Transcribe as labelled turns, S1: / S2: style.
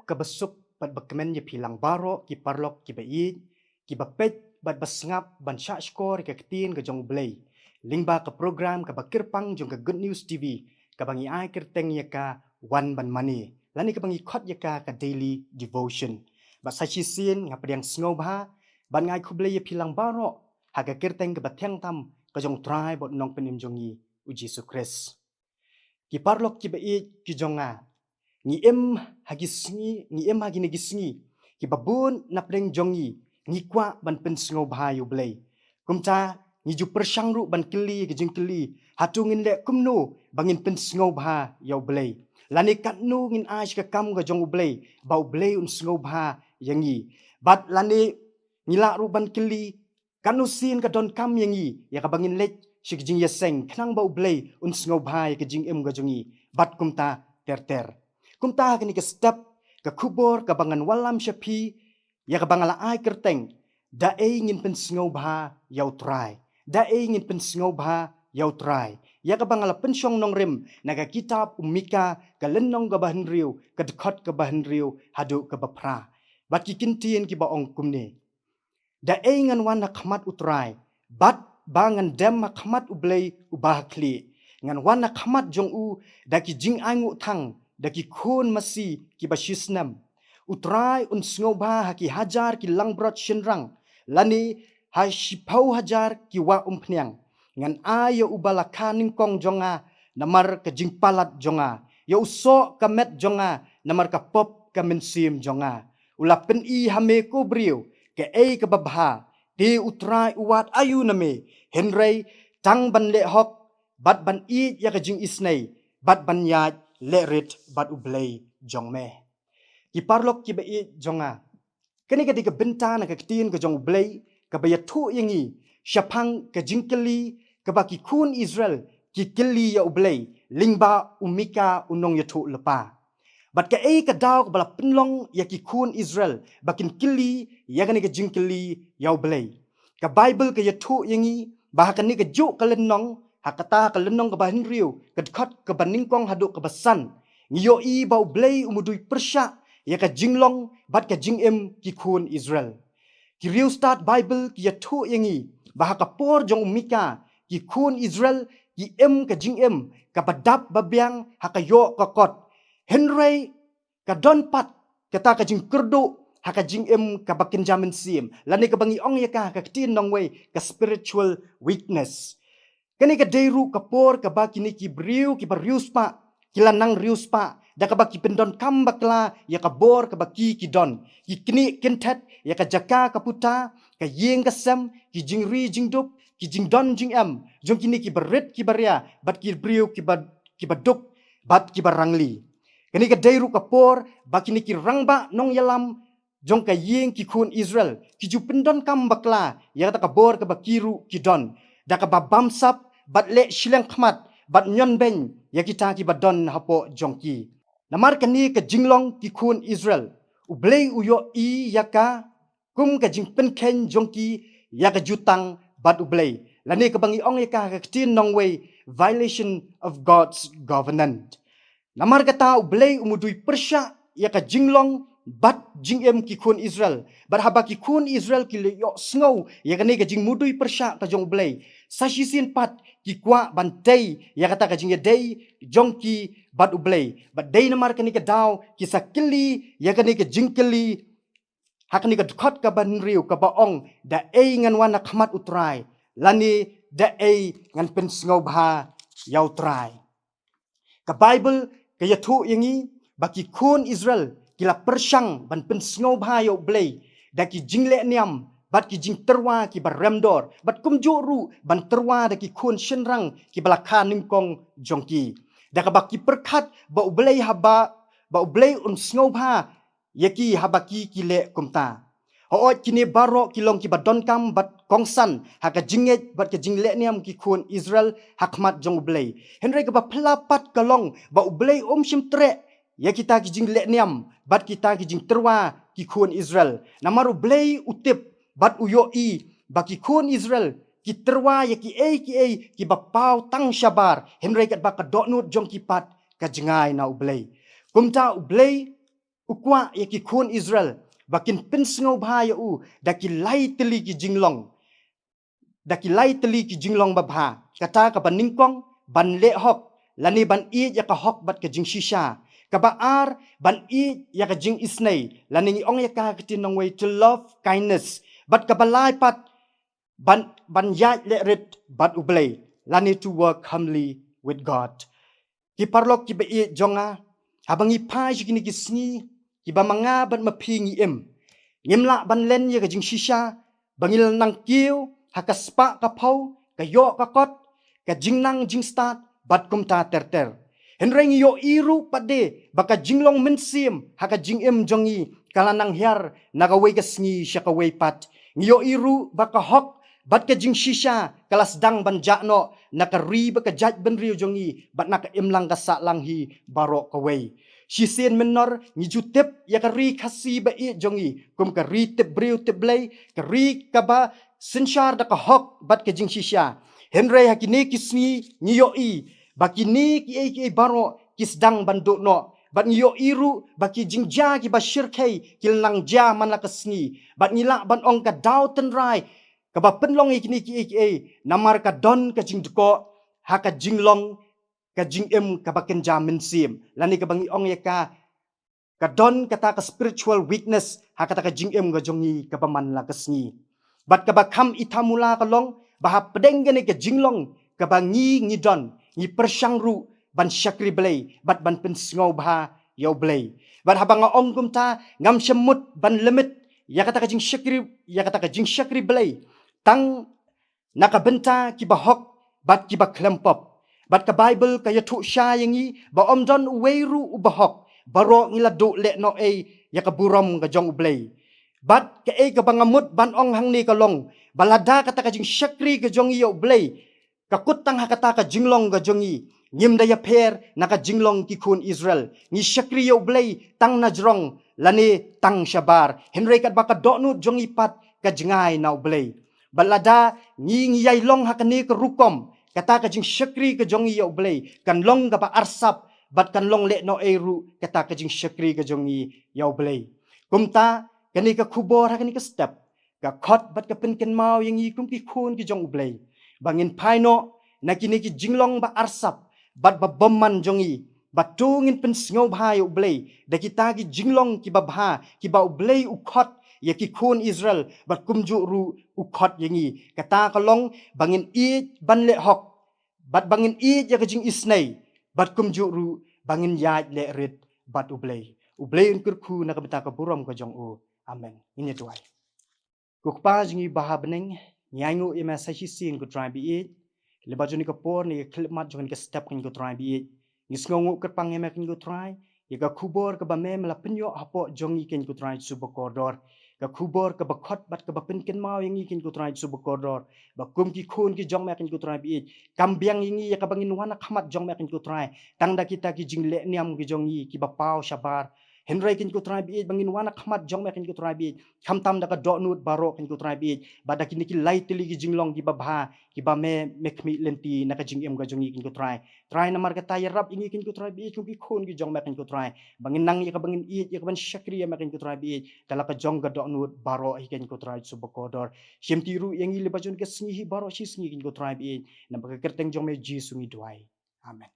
S1: kabasuk bat bakmen ye pilang baro ki parlok ki bait ki bapet bat basngap ban sha skor ke ketin ke jong blay lingba ke program ke bakirpang jong ke Good News TV ke bangi ai kerteng ye ka one ban money lani ke bangi khot ye ka daily devotion ba sa chi sin ngap yang sngob ha ban ngai khublay ye pilang baro ha ke kerteng ke batheng tam ke jong try bot nong penim jongi u Jesus Christ ki parlok ki bait ki jonga ngi em hagi sngi ngi em hagi negi sngi ki babun napreng jongi ngi kwa ban pen sngo bhayu blay kumta ngi ju persangru ban keli ki jing keli hatu ngin le kumno bangin pen sngo bha yaw blay lani katnu ngin aish ka kam ga jong blay bau blay un sngo bha yangi bat lani ngila ru ban keli kanu sin ka don kam yangi ya ka bangin lek shik jing yaseng knang bau blay un sngo bha ya ka jing em ga jongi bat kumta ter kumta kini ke step ke kubor ke bangan walam syapi ya ke bangala ai kerteng da ngin pen sngo bha yau try da ngin pen sngo bha yau try ya ke bangala pensyong nong rim naga kitab umika ke lenong ke bahan riu ke dekot ke bahan riu hadu ke bapra bat ki kintien ki baong kumne da ngan wan khmat utrai bat bangan dem khmat ublay ubah kli ngan wan khmat jong u da ki jing angu thang daki khun masi ki bashisnam utrai un sngoba haki hajar ki langbrot shinrang lani ha shipau hajar ki wa umpnyang ngan ayo ubala kaning kong jonga namar ka jingpalat jonga yo uso ka met jonga namar ka pop ka mensim jonga ulapen I hame ko brio ke ka babha de utrai uwat ayu name henry tang ban le hok bat ban I ya ka jing isnei bat ban ya lerit bat ublay jong me ki parlok ki bai jonga kani ka diga benta na ka tin ka jong ublay ka bayatu yangi syapang ka jingkeli ka baki kun Israel ki keli ya ublay lingba umika unong yatu lepa bat ka ka daw bala penlong ya ki kun Israel bakin keli ya kani ka jingkeli ya ublay ka bible ka yatu yangi bahkan ni ka ju kalenong hakata ka lenong ka bahin riu ka dekat ka baningkong haduk ka basan ngiyo I bau blay umudui persya ya ka jinglong bat ka jingem ki kun Israel ki riu start bible ki yatu yangi bahaka por jong umika ki kun Israel ki em ka jingem ka badap babyang haka yo ka kot henry ka don pat kata ka jing kerdu haka jingem ka bakin jamin sim lani ka bangi ong ya ka tin nong way ka spiritual weakness kani ka deiru kapor ka baki ni ki briu ki barius pa kilanang rius pa da ka baki pendon kam bakla ya ka bor ka baki ki don ki kini kentet ya ka jaka ka puta ka yeng ka sem ki jingri jingdup ki jingdon jingam jong kini ki berit ki baria bat ki briu ki baduk bat ki barangli kani ka deiru kapor baki ni ki rangba nong yalam jong ka yeng ki kun Israel ki ju pendon kam bakla ya ka bor ka bakiru ki don da ka babamsap bat le shileng khmat bat nyon ben ya kita ki badon hapo jongki namar kani ka jinglong ki kun Israel ublay uyo I yaka kum ka jingpen ken jongki ya ka jutang bat ublay lani ka bangi ong yaka ka tin nong way violation of God's covenant namar kata ublay umudui persya ya ka jinglong bat jingem ki kun Israel bat haba ki kun Israel ki le yo snow ya kani ka jing mudui persya ka jong blay sashisin pat ki kwa bantai ya kata ka jing day jongki bat ublay bat day namar kani ka daw ki sakili ya kani ka jingkeli hakani ka dukot ka ban riu ka baong da ngan wana khmat utrai lani da ngan pen sngob ha yaw trai ka bible ka yatu yangi baki kun Israel kila persyang ban pen sngob ha yaw blay da ki jingle niam bat ki jing terwa ki baremdor bat kum joru ban terwa da ki kun shenrang ki balaka ningkong jongki da ka baki perkhat ba ublay haba ba ublay un sngob ha yaki habaki ki le kumta hoot kini baro kilong ki badon kam bat kongsan haka jinget bat ka jingle niam ki kun Israel hakmat jong ublay henry ka ba pelapat kalong ba ublay shim tre ya kita ki jingle niam bat kita ki jing terwa ki kun Israel namaru blay utip bat uyo I baki kun Israel ki terwa ya ki bapau tang syabar henry kat ba ka donut jong ki pat ka jengai na ublay kumta ublay ukwa ya ki kun Israel bakin pinsngau bahaya daki lai teli ki jinglong babha kata ka baningkong ban le hok lani ban I ya ka hok bat ka jing shisha ka ba ar ban I ya ka jing isnei lani ong ya ka kitin nong way to love kindness bat ka balai pat ban ya le rit bat ublay lani to work humbly with God ki parlok ki ba I jonga habang ipa jigini ki sngi ki ba manga ban mapingi ngimla ban len ya ka jing shisha bangil nang kiu hakaspa ka pau ka yo ka kot ka jingnang jing start bat kumta terter henreng yo iru pade baka jinglong mensim haka jingem jongi kalanang hiar nagaway ka sngi siya ka way pat ngiyo iru baka hok bat ka jing shisha kalas dang banjano nakari baka jaj benriyo jongi bat naka imlang ka sa langhi baro ka way Shisen menor ni jutep ya kari kasi ba I jongi kum kari tep briu tep blay kari kaba senshar da ka hok bat ka jing shisha henry hakini kisni ni yo I bakini ki baro kisdang banduk no bat ni yo iru baki jing ja ki ba shirkai kilnang ja man la kasni bat ngila ban ong ka dauten rai ka ba penlong ikini ki namar ka don ka jing deko haka jinglong ka jing ka baken jamin sim lani ka bangi ong ya ka don kata ka spiritual weakness ha kata ka jing ga jongi ka baman la kasngi bat ka bakam itamula ka long bahap pedeng gane ka jinglong ka bangi ngi don ngi persyang ru ban syakri blay bat ban pensngau bah yau blay bat habang ong kumta ngam semut ban limit ya kata ka jing syakri blay tang nakabenta ki bahok bat ki ba klempop bat ka Bible kaya tu sya yangi ba omdon weiru ubahok baro ngiladu le no ya ka burom ka jong ublay bat ka ka bangamut ban ong hang ni kalong balada kata ka jing syakri ka jong iyo ublay ka kutang hakata ka jinglong ka jongi ngim daya per naka jinglong ki kun Israel ni syakri yo ublay tang najrong lani tang syabar henry kat baka donut jong ipat ka jengay na ublay balada ngiyay long hakani ka rukom kata ka jing syakri ka jongi ya ublay kan long ka ba arsap bat kan long le no eru kata ka jing syakri ka jongi ya ublay kumta kani ka kubor kani ka step ka khot bat ka penken mau yang i kum ki khun ki jong ublay bangin paino na kini ki jinglong ba arsap bat ba bomman jongi batungin pensngau bha ya ublay da kita ki jinglong ki ba bha ki ba ublay ukhot ya ki kun Israel bat kumju ru ukhot yangi kata kalong bangin I ban le hok bat bangin I ya ka jing isnei bat kumju ru bangin ya le rit bat ublay unkur ku na kabita ka burom ka jong u amen ini tuai kukpa jingi baha beneng nyangu ima sashi sin ku try bi le bajuni ka por ni klip mat jong ka step kan ku try bi ngisngongu kerpang ema kan ku try ya ka kubor ka ba mem la penyo hapo jongi kan ku try subakordor ka kubor ka bakhot bat ka bapin ken mau yang ikin ku try subakordor bakum ki khun ki jong ma kan ku try bi kambiang ingi ya ka bangin wana khamat jong ma kan ku try tangda kita ki jingle niam ki jongi ki bapau syabar henry kin ku try bi bangin wana khamat jong ma kan ku try bi khamtam da ka donut baro kan ku try bi bada kini ki lai tili ki jinglong ki babha ki ba me mekmi lenti na ka jingem ga jongi kin ku try namar ka tayarap ingi kin ku try bi kum ki khun ki jong ma kan ku try bangin nang ya ka bangin ya ka ban syakri ya ma kan ku try bi kala ka jong ga donut baro hiken ku try subakodor shemtiru yangi le bajun ka sngi baro shi sngi kin ku try bi na ba ka kerteng jong me ji sungi duai amen